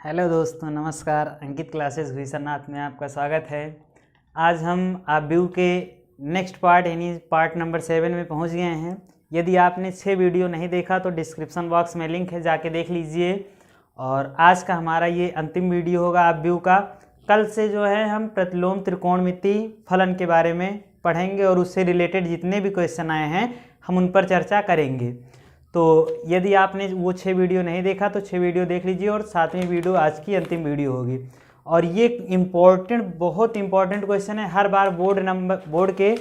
Hello दोस्तों, नमस्कार। अंकित classes हुईसरनाथ में आपका स्वागत है। आज हम आप व्यू के नेक्स्ट पार्ट यानी पार्ट नंबर 7 में पहुंच गए हैं। यदि आपने 6 वीडियो नहीं देखा तो डिस्क्रिप्शन बॉक्स में लिंक है, जाके देख लीजिए। और आज का हमारा ये अंतिम वीडियो होगा आप व्यू का। कल से जो है हम प्रतिलोम त्रिकोणमिति फलन के बारे में पढ़ेंगे और उससे रिलेटेड जितने भी क्वेश्चन आए हैं हम उन पर चर्चा करेंगे। तो यदि आपने वो 6 वीडियो नहीं देखा तो 6 वीडियो देख लीजिए और 7वीं वीडियो आज की अंतिम वीडियो होगी। और ये बहुत इम्पोर्टेंट क्वेश्चन है। हर बार बोर्ड के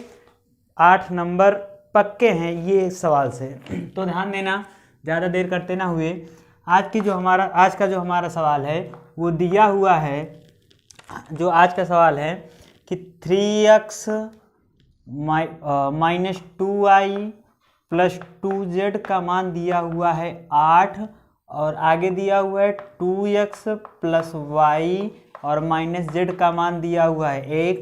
8 नंबर पक्के हैं ये सवाल से, तो ध्यान देना, ज़्यादा देर करते ना हुए। आज का जो हमारा सवाल है वो दिया हुआ है। जो आज का सवाल है कि 3x minus 2y plus 2z का मान दिया हुआ है 8 और आगे दिया हुआ है 2x प्लस y और माइनस z का मान दिया हुआ है 1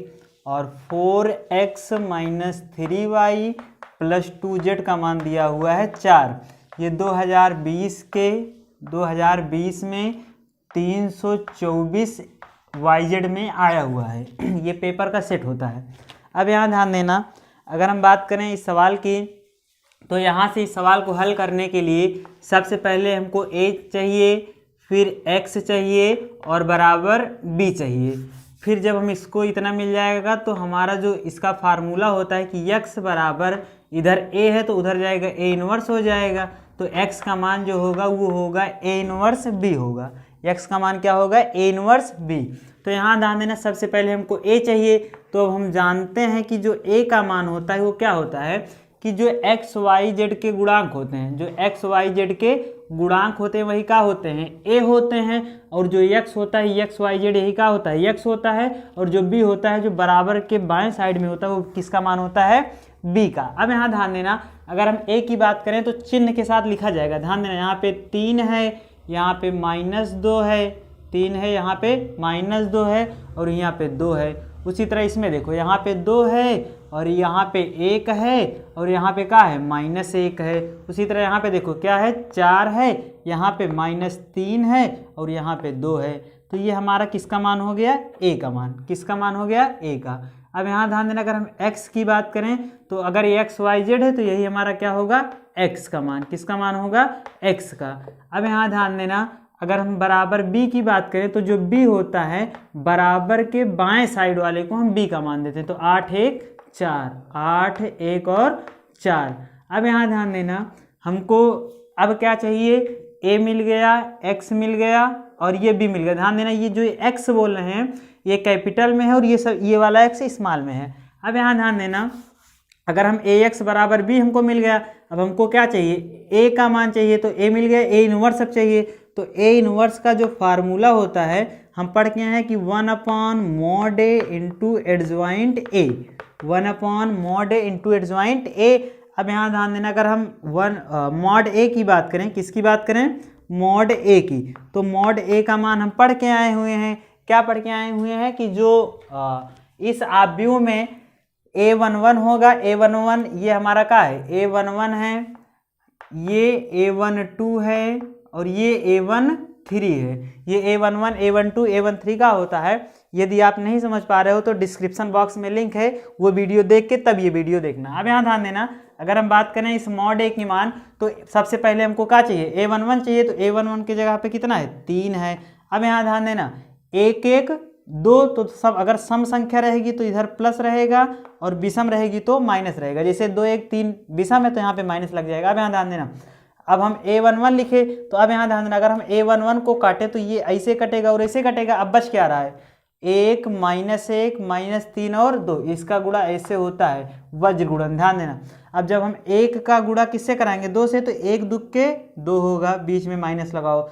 और 4x minus 3y plus 2z का मान दिया हुआ है 4। ये 2020 में 324 YZ में आया हुआ है। ये पेपर का सेट होता है। अब यहाँ ध्यान देना, अगर हम बात करें इस सवाल की तो यहाँ से इस सवाल को हल करने के लिए सबसे पहले हमको a चाहिए, फिर x चाहिए और बराबर b चाहिए। फिर जब हम इसको इतना मिल जाएगा तो हमारा जो इसका फार्मूला होता है कि x बराबर इधर a है तो उधर जाएगा a इनवर्स हो जाएगा। तो x का मान जो होगा वो होगा a इनवर्स b होगा। x का मान क्या होगा? a inverse b। तो यहाँ ध्यान देना, सबसे पहले हमको a चाहिए। तो अब हम जानते हैं कि जो a का मान होता है वो क्या होता है कि जो x y z के गुणांक होते हैं, जो x y z के गुणांक होते हैं वही क्या होते हैं? a होते हैं। और जो x होता है x y z यही क्या होता है? x होता है। और जो b होता है जो बराबर के बाएं साइड में होता है वो किसका मान होता है? b का। अब यहाँ ध्यान देना, अगर हम a की बात करें तो चिन्ह के साथ लिखा जाएगा। ध्यान देना, यहाँ पे 3 है, यहाँ पे -2 है, 3 है, यहाँ पे -2 है और यहाँ पे 2 है। उसी तरह इसमें देखो, यहाँ पे 2 है और यहाँ पे 1 है और यहाँ पे क्या है? -1 है। उसी तरह यहाँ पे देखो क्या है? 4 है, यहाँ पे -3 है और यहाँ पे 2 है। तो ये हमारा किसका मान हो गया? a का मान। किसका मान हो गया? a का। अब यहाँ ध्यान देना, अगर हम x की बात करें तो अगर x y z है तो यही हमारा क्या होगा? x का मान। किसका मान होगा? x का। अब यहाँ ध्यान देना, अगर हम बराबर b की बात करें तो जो b होता है बराबर के बाएं साइड वाले को हम b का मान देते हैं। तो 8 1 4, 8 1 और 4। अब यहाँ ध्यान देना, हमको अब क्या चाहिए? a मिल गया, x मिल गया और ये b मिल गया। ध्यान देना, ये जो x बोल रहे हैं ये कैपिटल में है और ये वाला x स्मॉल में है। अब यहाँ ध्यान देना, अगर हम ax बराबर b हमको मिल गया, अब हमको क्या चाहिए? a का मान चाहिए। तो a मिल गया, a इनवर्स अब चाहिए। तो a इनवर्स का जो फार्मूला होता है हम पढ़ के हैं कि 1/mod a into adjoint a, 1/mod a into adjoint a। अब यहाँ ध्यान देना, अगर हम mod a की बात करें, किसकी बात करें? mod a की, तो mod a का मान हम पढ़ के आए हुए हैं। क्या पढ़ के आए हुए हैं कि जो इस आव्यूह में a11 होगा, a11 ये हमारा क्या है? a11 है, ये a12 है और ये a13 है। ये a11 a12 a13 का होता है। यदि आप नहीं समझ पा रहे हो तो डिस्क्रिप्शन बॉक्स में लिंक है, वो वीडियो देख के तब ये वीडियो देखना। अब यहाँ ध्यान देना, अगर हम बात करें इस mod a की मान तो सबसे पहले हमको क्या चाहिए? a11 चाहिए। तो a11 की जगह पे कितना है? 3 है। अब यहाँ ध्यान देना, 1 1 2, तो सब अगर सम संख्या रहेगी तो इधर प्लस रहेगा और विषम रहेगी तो माइनस रहेगा। जैसे 2 1 3 विषम है तो यहाँ पे माइनस लग जाएगा। अब यहाँ ध्यान देना, अब हम a11 लिखे तो अब यहाँ ध्यान देना, अगर हम a11 को काटे तो ये ऐसे कटेगा और ऐसे कटेगा। अब बच क्या रहा है? 1 -1 -3 और 2, इसका गुणा ऐसे होता है, वज्र गुणन। ध्यान देना, अब जब हम 1 का गुणा किससे कराएंगे? 2 से, तो 1 2 के 2 होगा, बीच में माइनस लगाओ।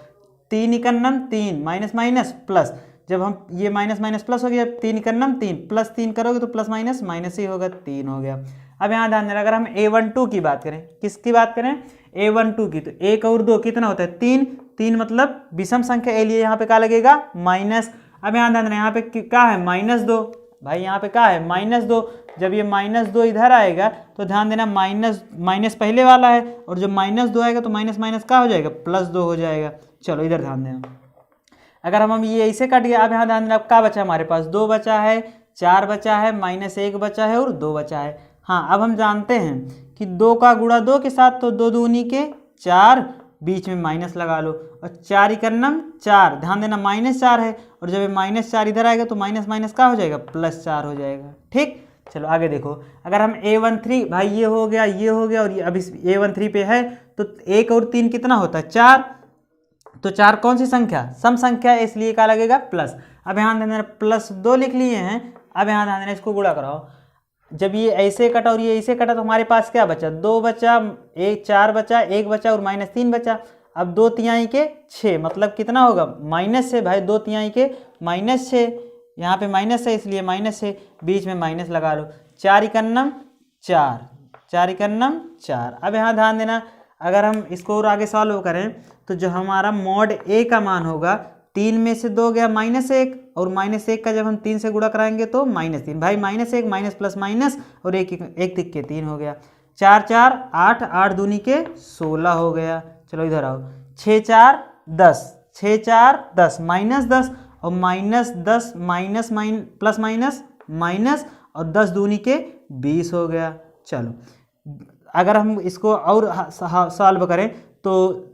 3 इकन्नम 3 माइनस माइनस प्लस, जब हम ये माइनस माइनस प्लस हो गया, 3 इकन्नम 3 प्लस 3 करोगे तो प्लस माइनस माइनस ही होगा, 3 हो गया। अब यहाँ ध्यान देना, अगर हम a12 की बात करें, किसकी बात करें? a12 की, तो 1 और 2 कितना होता है? 3 3 मतलब विषम संख्या ए लिए यहाँ पे क्या लगेगा? माइनस। अब यहाँ ध्यान देना, यहाँ पे क्या है? -2। भाई यहाँ पे क्या है? -2। जब ये -2 इधर आएगा तो ध्यान देना, माइनस पहले वाला है और जब -2 आएगा तो माइनस माइनस क्या हो जाएगा? +2 हो जाएगा। चलो इधर ध्यान देना, अगर हम ये ऐसे कट गया, अब यहाँ ध्यान देना, अब क्या बचा हमारे पास, 2 बचा है, 4 बचा है, -1 बचा है और 2 बचा है। हाँ, अब हम जानते हैं कि 2 का गुणा 2 के साथ, तो 2 दूनी के 4, बीच में माइनस लगा लो, और 4 इकन्नम 4, ध्यान देना -4 है, और जब ये -4 इधर आएगा तो माइनस माइनस क्या हो जाएगा, +4 हो जाएगा। ठीक, चलो आगे देखो, अगर हम A13, भाई ये हो गया, ये हो गया, और ये अब इस A13 पे है, तो 1 और 3 कितना होता है, 4, तो 4 कौन सी संख्या, सम संख्या है, इसलिए क्या लगेगा, प्लस। अब यहाँ देना +2 लिख लिए हैं, अब यहाँ ध्यान देना, इसको गुणा कराओ, जब ये ऐसे कटा और ये ऐसे कटा तो हमारे पास क्या बचा, 2 बचा, 4 बचा, 1 बचा और -3 बचा। अब 2 तिहाई के 6, मतलब कितना होगा, -6 भाई, 2 तिहाई के -6, यहाँ पे माइनस है इसलिए -6, बीच में माइनस लगा लो, 4 इकन्नम 4, 4 इकन्नम 4। अब यहाँ ध्यान देना, अगर हम इसको और आगे सॉल्व करें तो जो हमारा मॉड A का मान होगा, 3 में से 2 गया -1, और -1 का जब हम 3 से गुणा कराएंगे तो -3, भाई -1 माइनस प्लस माइनस, और एक तिक के 3 हो गया, 4 4 8, 8 दूनी के 16 हो गया। चलो इधर आओ, 6 4 10, 6 4 10, -10 और -10 माइनस प्लस माइनस माइनस, और 10 दूनी के 20 हो गया। चलो अगर हम इसको और सॉल्व करें तो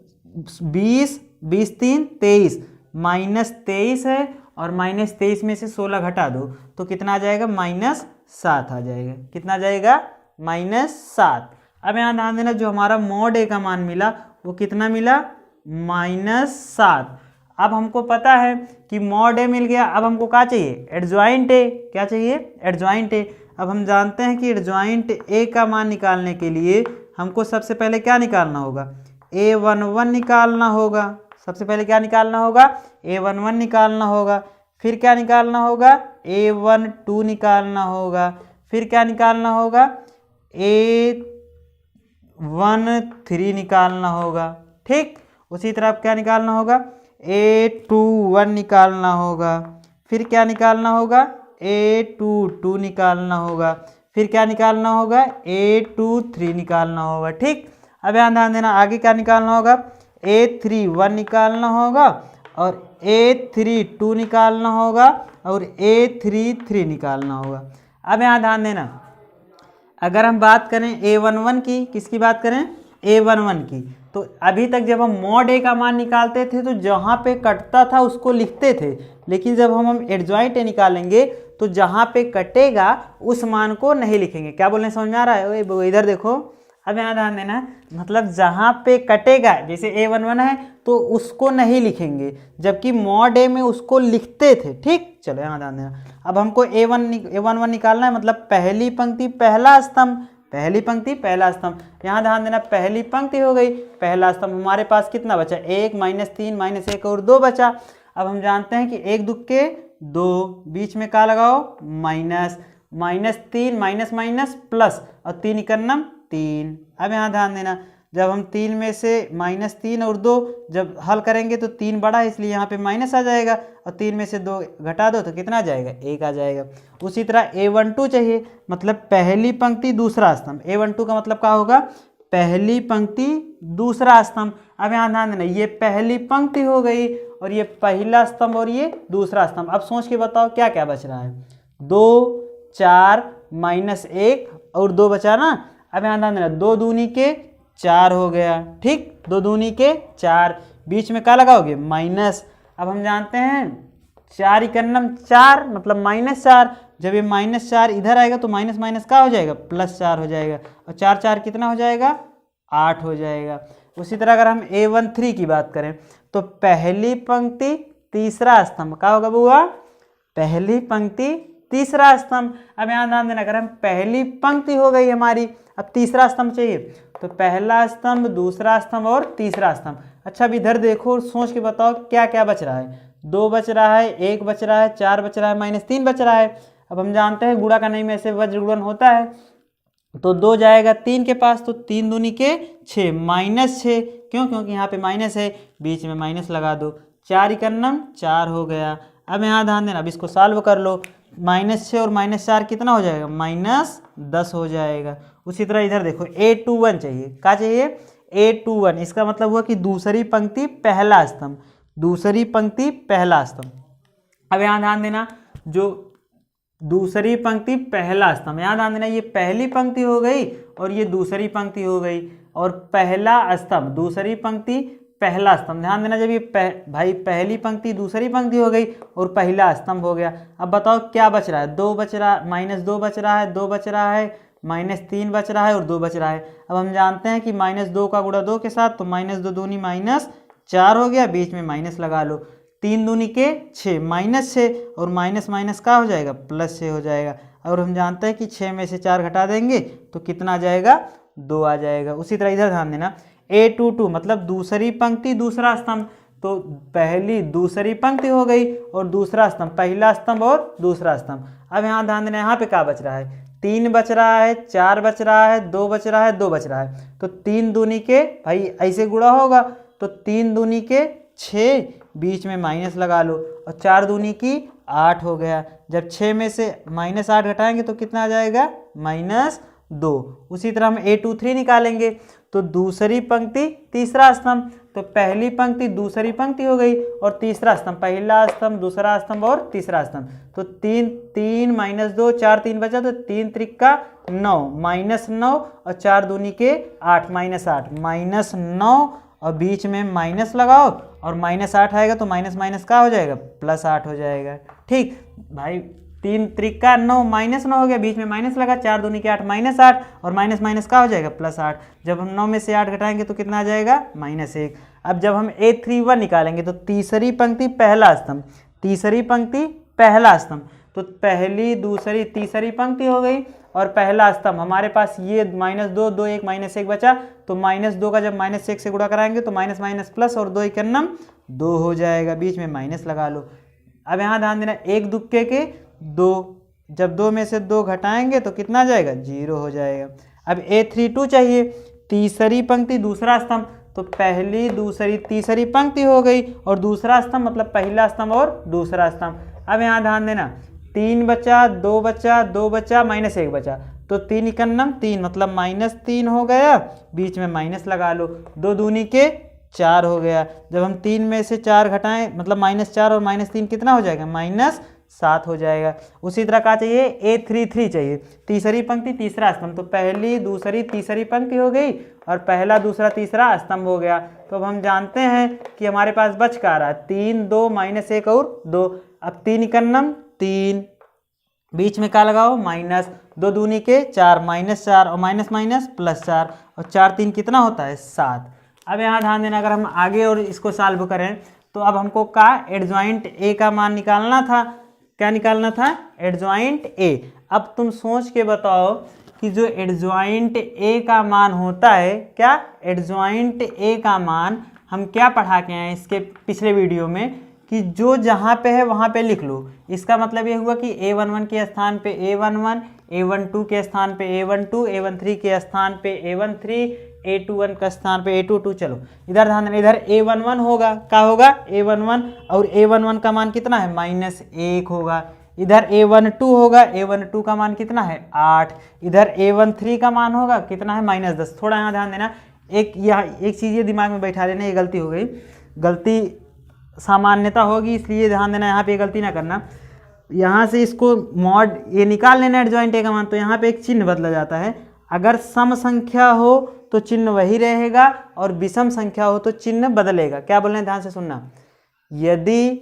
20 20 3 23, -23 है, और -23 में से 16 घटा दो तो कितना आ जाएगा, -7 आ जाएगा। कितना आ जाएगा, -7। अब यहाँ ध्यान देना, जो हमारा मॉड A का मान मिला वो कितना मिला, -7। अब हमको पता है कि मॉड A मिल गया, अब हमको क्या चाहिए, एडजॉइंट A। क्या चाहिए, एडजॉइंट A। अब हम जानते हैं कि एडजॉइंट A का मान निकालने के लिए हमको सबसे पहले क्या निकालना होगा, A11 निकालना होगा। सबसे पहले क्या निकालना होगा, A11 निकालना होगा, फिर क्या निकालना होगा, A12 निकालना होगा, फिर क्या निकालना होगा, A13 निकालना होगा। ठीक, उसी तरह क्या निकालना होगा, A21 निकालना होगा, फिर क्या निकालना होगा, A22 निकालना होगा, फिर क्या निकालना होगा, A23 निकालना होगा। ठीक, अब यहाँ ध्यान देना, आगे क्या निकालना होगा, A31 निकालना होगा, और A32 निकालना होगा, और A33 निकालना होगा। अब यहाँ ध्यान देना, अगर हम बात करें A11 की, किसकी बात करें, A11 की, तो अभी तक जब हम मॉड A का मान निकालते थे तो जहाँ पे कटता था उसको लिखते थे, लेकिन जब हम एडजॉइंट A निकालेंगे तो जहाँ पे कटेगा उस मान को नहीं लिखेंगे। क्या बोलने समझ में आ रहा है, ओए इधर देखो। अब यहाँ ध्यान देना, मतलब जहाँ पे कटेगा, जैसे A11 है तो उसको नहीं लिखेंगे, जबकि मॉड A में उसको लिखते थे। ठीक, चलो यहाँ ध्यान देना, अब हमको A11 निकालना है, मतलब पहली पंक्ति पहला स्तंभ, पहली पंक्ति पहला स्तंभ। यहाँ ध्यान देना, पहली पंक्ति हो गई, पहला स्तंभ हमारे पास कितना बचा, 1 -3 -1 और 2 बचा। अब हम जानते हैं कि 1 दुक्के 2, बीच में क्या लगाओ, -3 माइनस माइनस प्लस, और 3 इकन्नम 3। अब यहाँ ध्यान देना, जब हम 3 में से -3 और 2 जब हल करेंगे तो 3 बड़ा है, इसलिए यहाँ पे माइनस आ जाएगा, और 3 में से 2 घटा दो तो कितना आ जाएगा, 1 आ जाएगा। उसी तरह A12 चाहिए, मतलब पहली पंक्ति दूसरा स्तंभ। A12 का मतलब क्या होगा, पहली पंक्ति दूसरा स्तंभ। अब यहाँ ध्यान देना, ये पहली पंक्ति हो गई, और ये पहला स्तंभ और ये दूसरा स्तंभ। अब सोच के बताओ क्या क्या बच रहा है, 2 4 -1 और 2 बचा ना। अब यहाँ ध्यान देना, 2 दूनी के 4 हो गया। ठीक, 2 दूनी के 4, बीच में क्या लगाओगे, माइनस। अब हम जानते हैं 4 इकन्नम 4, मतलब -4। जब ये -4 इधर आएगा तो माइनस माइनस क्या हो जाएगा, +4 हो जाएगा, और 4 4 कितना हो जाएगा, 8 हो जाएगा। उसी तरह अगर हम A13 की बात करें तो पहली पंक्ति तीसरा स्तंभ, क्या होगा बुआ, पहली पंक्ति तीसरा स्तंभ। अब यहाँ ध्यान देना, अगर हम पहली पंक्ति हो गई हमारी, अब तीसरा स्तंभ चाहिए, तो पहला स्तंभ दूसरा स्तंभ और तीसरा स्तंभ। अच्छा, अब इधर देखो और सोच के बताओ क्या क्या बच रहा है, 2 बच रहा है, 1 बच रहा है, 4 बच रहा है, -3 बच रहा है। अब हम जानते हैं गुणा करने में से वज्र गुणन होता है, तो 2 जाएगा 3 के पास, तो 3 दूनी के 6, -6, क्यों, क्योंकि यहाँ पे माइनस है, बीच में माइनस लगा दो, 4 इकन्नम 4 हो गया। अब यहाँ ध्यान देना, अब इसको सॉल्व कर लो, -6 और -4 कितना हो जाएगा, -10 हो जाएगा। उसी तरह इधर देखो, A21 चाहिए, क्या चाहिए, A21। इसका मतलब हुआ कि दूसरी पंक्ति पहला स्तंभ, दूसरी पंक्ति पहला स्तंभ। अब यहाँ ध्यान देना, जो दूसरी पंक्ति पहला स्तंभ, यहाँ ध्यान देना, ये पहली पंक्ति हो गई और ये दूसरी पंक्ति हो गई, और पहला स्तंभ दूसरी पंक्ति पहला स्तंभ। ध्यान देना, जब ये भाई पहली पंक्ति दूसरी पंक्ति हो गई और पहला स्तंभ हो गया। अब बताओ क्या बच रहा है, 2 बच रहा, -2 बच रहा है, 2 बच रहा है, -3 बच रहा है और 2 बच रहा है। अब हम जानते हैं कि -2 का गुणा 2 के साथ, तो -2 दूनी -4 हो गया, बीच में माइनस लगा लो, 3 दूनी के 6, -6 और माइनस माइनस का हो जाएगा +6 हो जाएगा। और हम जानते हैं कि 6 में से 4 घटा देंगे तो कितना आ जाएगा, 2 आ जाएगा। उसी तरह इधर ध्यान देना, A22 मतलब दूसरी पंक्ति दूसरा स्तंभ, तो पहली दूसरी पंक्ति हो गई और दूसरा स्तंभ, पहला स्तंभ और दूसरा स्तंभ। अब यहाँ ध्यान देना, यहाँ पे क्या बच रहा है, 3 बच रहा है, 4 बच रहा है, 2 बच रहा है, 2 बच रहा है। तो 3 दूनी के, भाई ऐसे गुणा होगा तो 3 दूनी के 6, बीच में माइनस लगा लो, और 4 दूनी की 8 हो गया। जब 6 में से -8 घटाएंगे तो कितना आ जाएगा, -2। उसी तरह हम A23 निकालेंगे, तो दूसरी पंक्ति तीसरा स्तंभ, तो पहली पंक्ति दूसरी पंक्ति हो गई और तीसरा स्तंभ, पहला स्तंभ दूसरा स्तंभ और तीसरा स्तंभ। तो 3 -2 4 3 बचा, तो 3 त्रिका 9, -9 और 4 दूनी के 8, -8, -9 और बीच में माइनस लगाओ और -8 आएगा तो माइनस माइनस का हो जाएगा, +8 हो जाएगा। ठीक भाई, 3 त्रिका 9, -9 हो गया, बीच में माइनस लगा, 4 दूनी के 8, -8 और माइनस माइनस का हो जाएगा +8। जब हम 9 में से 8 घटाएंगे तो कितना आ जाएगा, -1। अब जब हम A31 निकालेंगे तो तीसरी पंक्ति पहला स्तंभ, तीसरी पंक्ति पहला स्तंभ, तो पहली दूसरी तीसरी पंक्ति हो गई और पहला स्तंभ। हमारे पास ये -2 2 1 -1 बचा, तो -2 का जब -1 से गुणा कराएंगे तो माइनस माइनस प्लस और 2 1 2 हो जाएगा, बीच में माइनस लगा लो। अब यहाँ ध्यान देना, 1 दुक्के के 2, जब 2 में से 2 घटाएंगे तो कितना आ जाएगा, 0 हो जाएगा। अब A32 चाहिए, तीसरी पंक्ति दूसरा स्तंभ, तो पहली दूसरी तीसरी पंक्ति हो गई और दूसरा स्तंभ मतलब पहला स्तंभ और दूसरा स्तंभ। अब यहाँ ध्यान देना, 3 बचा, 2 बचा, 2 बचा, -1 बचा, तो 3 1 3 मतलब -3 हो गया, बीच में माइनस लगा लो, 2 दूनी के 4 हो गया। जब हम 3 में से 4 घटाएं मतलब -4 और -3 कितना हो जाएगा, -7 हो जाएगा। उसी तरह क्या चाहिए, A33 चाहिए, तीसरी पंक्ति तीसरा स्तंभ, तो पहली दूसरी तीसरी पंक्ति हो गई और पहला दूसरा तीसरा स्तंभ हो गया। तो अब हम जानते हैं कि हमारे पास बच का रहा है 3 2 -1 और 2। अब 3 1 3, बीच में क्या लगाओ, -2 दूनी के 4, -4 और माइनस माइनस +4 और 4 3 कितना होता है, 7। अब यहाँ ध्यान देना, अगर हम आगे और इसको सॉल्व करें तो अब हमको का एडजॉइंट ए का मान निकालना था। क्या निकालना था, एडजॉइंट ए। अब तुम सोच के बताओ कि जो एडजॉइंट ए का मान होता है, क्या एडजॉइंट ए का मान हम क्या पढ़ा के आए इसके पिछले वीडियो में, कि जो जहाँ पे है वहाँ पे लिख लो। इसका मतलब ये हुआ कि A11 के स्थान पे A11, A12 के स्थान पे A12, A13 के स्थान पे A13, A21 का स्थान पे A22। चलो इधर ध्यान देना, इधर A11 होगा, क्या होगा, A11, और A11 का मान कितना है, -1 होगा। इधर A12 होगा, A12 का मान कितना है, 8। इधर A13 का मान होगा कितना है, -10। थोड़ा यहाँ ध्यान देना, एक चीज़ ये दिमाग में बैठा लेना, ये गलती हो गई, गलती सामान्यता होगी इसलिए ध्यान देना, यहाँ पे गलती ना करना। यहाँ से इसको मॉड ये निकाल लेना एडजॉइंट ए का मान, तो यहाँ पे एक चिन्ह बदला जाता है। अगर सम संख्या हो तो चिन्ह वही रहेगा और विषम संख्या हो तो चिन्ह बदलेगा। क्या बोल रहे हैं, ध्यान से सुनना, यदि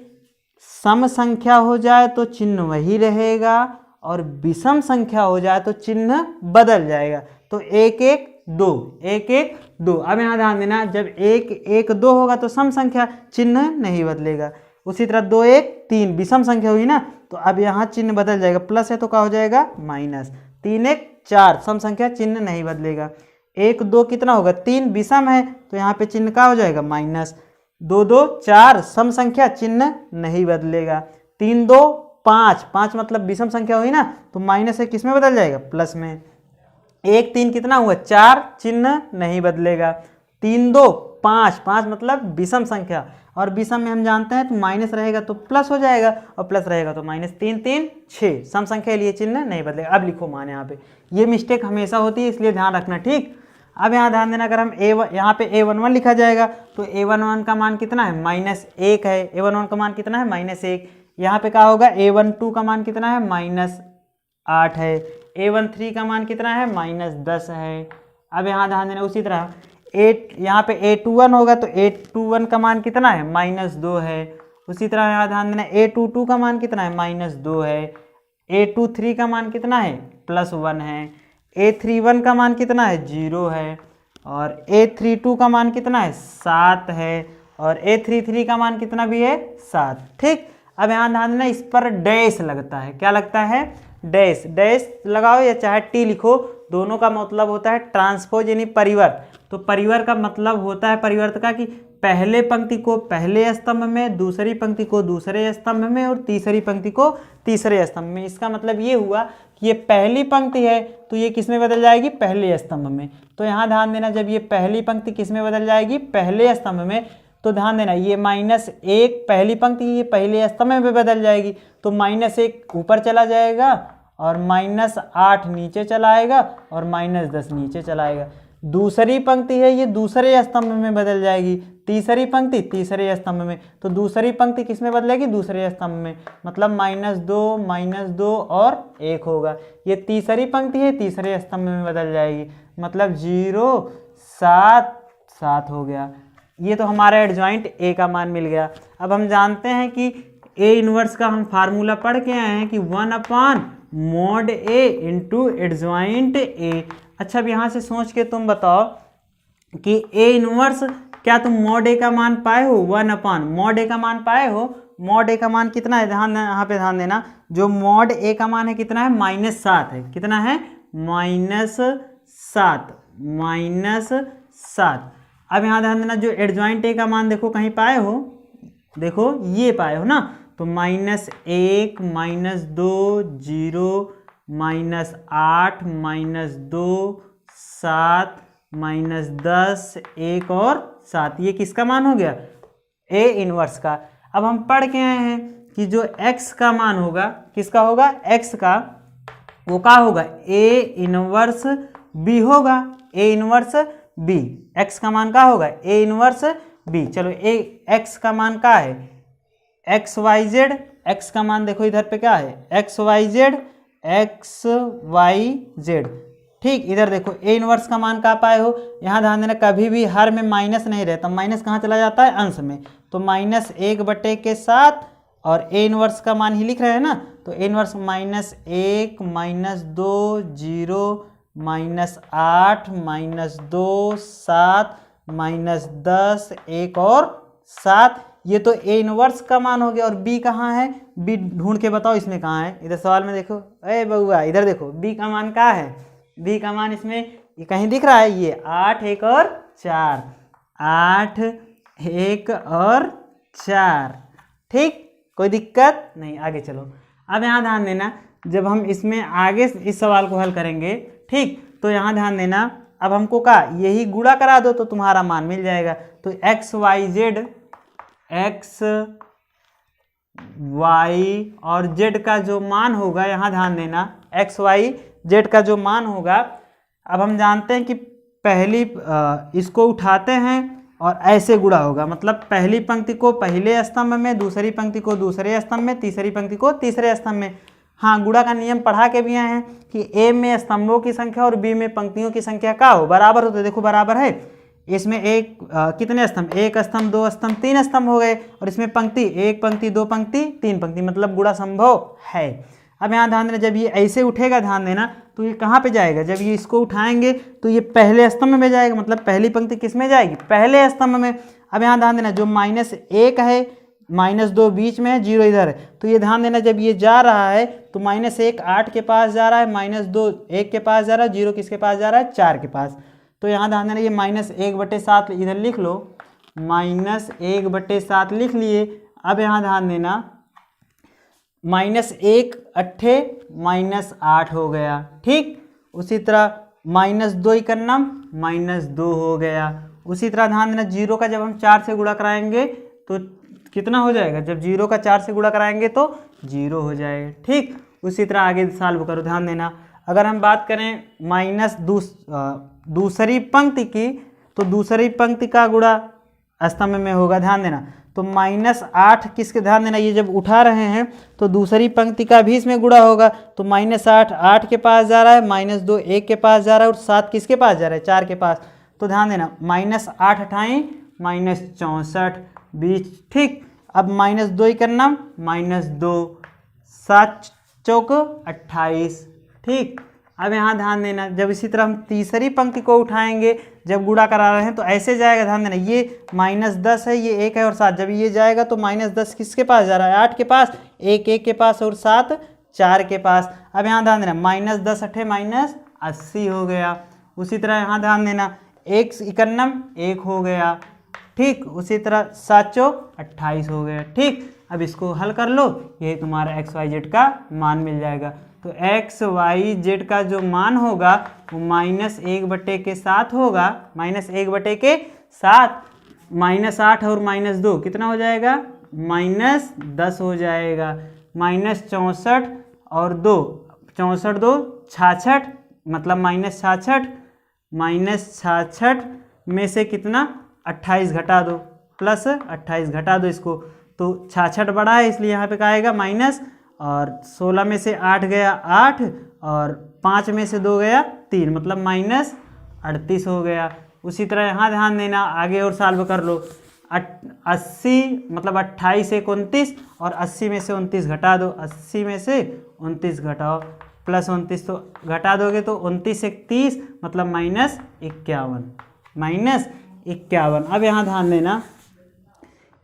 सम संख्या हो जाए तो चिन्ह वही रहेगा और विषम संख्या हो जाए तो चिन्ह बदल जाएगा। तो 1 1 2, 1 1 2। अब यहाँ ध्यान देना, जब 1 1 2 होगा तो सम संख्या, चिन्ह नहीं बदलेगा। उसी तरह 2 1 3 विषम संख्या हुई ना, तो अब यहाँ चिन्ह बदल जाएगा, प्लस है तो क्या हो जाएगा, माइनस। 3 1 4 सम संख्या, चिन्ह नहीं बदलेगा। 1 2 कितना होगा, 3 विषम है तो यहाँ पे चिन्ह क्या हो जाएगा, माइनस। 2 2 4 सम संख्या, चिन्ह नहीं बदलेगा। 3 2 5 5 मतलब विषम संख्या हुई ना, तो माइनस है किस में बदल जाएगा, प्लस में। 1 3 कितना हुआ, 4, चिन्ह नहीं बदलेगा। 3 2 5 5 मतलब विषम संख्या, और विषम में हम जानते हैं तो माइनस रहेगा तो प्लस हो जाएगा और प्लस रहेगा तो माइनस। 3 3 6 सम संख्या के लिए चिन्ह नहीं बदलेगा। अब लिखो मान, यहाँ पे ये मिस्टेक हमेशा होती है इसलिए ध्यान रखना, ठीक। अब यहाँ ध्यान देना, अगर हम यहाँ पे a11 लिखा जाएगा तो a11 का मान कितना है, -1 है। a11 का मान कितना है, -1। यहाँ पे क्या होगा, a12 का मान कितना है, -8 है। a13 का मान कितना है, -10 है। अब यहाँ ध्यान देना, उसी तरह यहाँ पे a21 होगा तो a21 का मान कितना है, -2 है। उसी तरह यहाँ ध्यान देना, a22 का मान कितना है, -2 है। a23 का मान कितना है, +1 है। a31 का मान कितना है, 0 है। और a32 का मान कितना है, 7 है। और a33 का मान कितना भी है, 7। ठीक, अब यहाँ ध्यान देना, इस पर डैश लगता है। क्या लगता है, डैश। डैश लगाओ या चाहे टी लिखो, दोनों का मतलब होता है ट्रांसपोज यानी परिवर्त। तो परिवर्त का मतलब होता है परिवर्त का कि पहले पंक्ति को पहले स्तंभ में, दूसरी पंक्ति को दूसरे स्तंभ में और तीसरी पंक्ति को तीसरे स्तंभ में। इसका मतलब ये हुआ कि ये पहली पंक्ति है तो ये किस में बदल जाएगी, पहले स्तंभ में। तो यहाँ ध्यान देना, जब ये पहली पंक्ति किस में बदल जाएगी, पहले स्तंभ में, तो ध्यान देना ये -1 पहली पंक्ति ये पहले स्तंभ में बदल जाएगी। तो -1 ऊपर चला जाएगा और -8 नीचे चला आएगा और -10 नीचे चला आएगा। दूसरी पंक्ति है ये दूसरे स्तंभ में बदल जाएगी, तीसरी पंक्ति तीसरे स्तंभ में। तो दूसरी पंक्ति किस में बदलेगी, दूसरे स्तंभ में, मतलब -2 और 1 होगा। ये तीसरी पंक्ति है तीसरे स्तंभ में बदल जाएगी, मतलब 0 7 7 हो गया। ये तो हमारा एडजॉइंट ए का मान मिल गया। अब हम जानते हैं कि ए इनवर्स का हम फार्मूला पढ़ के आए हैं कि 1/mod A into adjoint A. अच्छा, अब यहाँ से सोच के तुम बताओ कि ए इनवर्स, क्या तुम मॉड ए का मान पाए हो, 1/mod A का मान पाए हो। मॉड ए का मान कितना है, ध्यान यहाँ पे ध्यान देना, जो मॉड ए का मान है कितना है, -7 है। कितना है, -7। अब यहाँ ध्यान देना, जो एडजॉइंट ए का मान देखो कहीं पाए हो, देखो ये पाए हो ना, तो -1 -2 0 -8 -2 7 -10 1 और 7। ये किसका मान हो गया, ए इनवर्स का। अब हम पढ़ के आए हैं कि जो x का मान होगा, किसका होगा, x का, वो क्या होगा, ए इनवर्स b होगा। ए इनवर्स b, x का मान क्या होगा, ए इनवर्स b। चलो x का मान क्या है, XYZ। x का मान देखो इधर पे क्या है, XYZ। ठीक, इधर देखो ए इनवर्स का मान क्या पाए हो। यहाँ ध्यान देना, कभी भी हर में माइनस नहीं रहता, माइनस कहाँ चला जाता है, अंश में। तो -1/7 और ए इनवर्स का मान ही लिख रहे हैं ना, तो ए इनवर्स -1 -2 0 -8 -2 7 -10 1 और 7। ये तो ए इनवर्स का मान हो गया। और बी कहाँ है, बी ढूंढ के बताओ इसमें कहाँ है। इधर सवाल में देखो, अरे बउआ इधर देखो, बी का मान क्या है, बी का मान इसमें ये कहीं दिख रहा है, ये 8 1 और 4, 8 1 और 4। ठीक, कोई दिक्कत नहीं, आगे चलो। अब यहाँ ध्यान देना, जब हम इसमें आगे इस सवाल को हल करेंगे, ठीक, तो यहाँ ध्यान देना, अब हमको क्या, यही गुणा करा दो तो तुम्हारा मान मिल जाएगा। तो XYZ, X Y और Z का जो मान होगा, यहाँ ध्यान देना, XYZ का जो मान होगा, अब हम जानते हैं कि पहली इसको उठाते हैं और ऐसे गुणा होगा, मतलब पहली पंक्ति को पहले स्तंभ में, दूसरी पंक्ति को दूसरे स्तंभ में, तीसरी पंक्ति को तीसरे स्तंभ में। हाँ, गुणा का नियम पढ़ा के भी आए हैं कि ए में स्तंभों की संख्या और बी में पंक्तियों की संख्या क्या हो, बराबर हो। तो देखो बराबर है, इसमें एक कितने स्तंभ, एक स्तंभ, दो स्तंभ, तीन स्तंभ हो गए, और इसमें पंक्ति, एक पंक्ति, दो पंक्ति, तीन पंक्ति, मतलब गुणा संभव है। अब यहाँ ध्यान देना, जब ये ऐसे उठेगा, ध्यान देना, तो ये कहाँ पे जाएगा, जब ये इसको उठाएंगे तो ये पहले स्तंभ में जाएगा, मतलब पहली पंक्ति किस में जाएगी, पहले स्तंभ में। अब यहाँ ध्यान देना, जो -1 है, -2 बीच में है, 0 इधर है, तो ये ध्यान देना, जब ये जा रहा है तो -1 8 के पास जा रहा है, -2 1 के पास जा रहा है, 0 किसके पास जा रहा है, 4 के पास। तो यहाँ ध्यान देना, ये -1/7 इधर लिख लो, -1/7 लिख लिए। अब यहाँ ध्यान देना, -1 अट्ठे -8 हो गया। ठीक, उसी तरह -2 इकन्नम -2 हो गया। उसी तरह ध्यान देना, 0 का जब हम 4 से गुणा कराएंगे तो कितना हो जाएगा, जब 0 का 4 से गुणा कराएंगे तो 0 हो जाएगा। ठीक, उसी तरह आगे सॉल्व करो, ध्यान देना। अगर हम बात करें माइनस दूसरी पंक्ति की, तो दूसरी पंक्ति का गुणा स्तंभ में होगा, ध्यान देना। तो -8 किसके, ध्यान देना, ये जब उठा रहे हैं तो दूसरी पंक्ति का भी इसमें गुणा होगा। तो -8 8 के पास जा रहा है, -2 1 के पास जा रहा है और 7 किसके पास जा रहा है, 4 के पास। तो ध्यान देना, -8 अठाई -64 20, ठीक। अब -2 ही करना, -2 7 चौक 28, ठीक। अब यहाँ ध्यान देना, जब इसी तरह हम तीसरी पंक्ति को उठाएंगे, जब गुणा करा रहे हैं तो ऐसे जाएगा, ध्यान देना, ये -10 है, ये 1 है और 7, जब ये जाएगा तो -10 किसके पास जा रहा है, 8 के पास, 1 1 के पास और 7 4 के पास। अब यहाँ ध्यान देना, -10 अठे -80 हो गया। उसी तरह यहाँ ध्यान देना, 1 51 1 हो गया, ठीक। उसी तरह 7 चौक 28 हो गया, ठीक। अब इसको हल कर लो, ये तुम्हारा XYZ का मान मिल जाएगा। तो XYZ का जो मान होगा वो -1/7 होगा, -1/7, -8 और -2 कितना हो जाएगा, -10 हो जाएगा, -64 और 2 64 2 66, मतलब -66, -66 में से कितना 28 घटा दो, +28 घटा दो इसको, तो 66 बड़ा है इसलिए यहाँ पे क्या आएगा माइनस, और 16 में से 8 गया 8 और 5 में से 2 गया 3, मतलब -38 हो गया। उसी तरह यहाँ ध्यान देना, आगे और सॉल्व कर लो, 80 मतलब 28 से 29 और 80 में से 29 घटा दो, 80 में से 29 घटाओ, +29 तो घटा दोगे तो 29 से 30 मतलब -51। अब यहाँ ध्यान देना,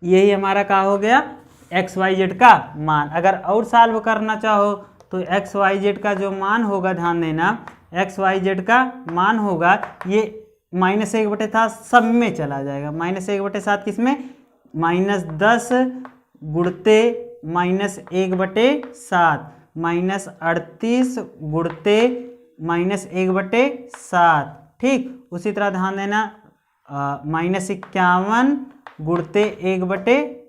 यही हमारा क्या हो गया, XYZ का मान। अगर और सॉल्व करना चाहो तो XYZ का जो मान होगा, ध्यान देना, XYZ का मान होगा, ये -1/7 सब में चला जाएगा, -1/7 किसमें, -10 गुणते -1/7, -38 गुणते -1/7, ठीक। उसी तरह ध्यान देना, -51 गुणते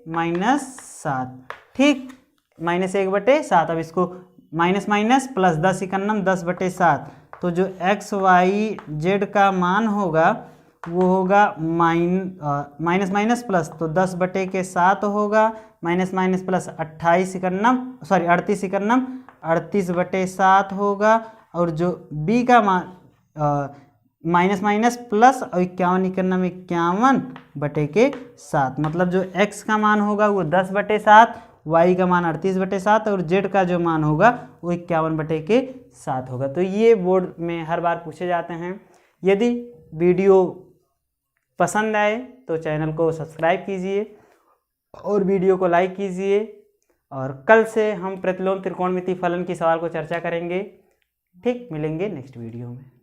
1/-7, ठीक, -1/7। अब इसको माइनस +10 51 10/7, तो जो XYZ का मान होगा वो होगा माइनस प्लस, तो 10/7 होगा, माइनस प्लस 38 51 38/7 होगा, और जो B का मान माइनस प्लस और 51 51/7, मतलब जो X का मान होगा वो 10/7, Y का मान 38/7 और Z का जो मान होगा वो 51/7 होगा। तो ये बोर्ड में हर बार पूछे जाते हैं। यदि वीडियो पसंद आए तो चैनल को सब्सक्राइब कीजिए और वीडियो को लाइक कीजिए, और कल से हम प्रतिलोम त्रिकोणमिति फलन की सवाल को चर्चा करेंगे, ठीक। मिलेंगे नेक्स्ट वीडियो में।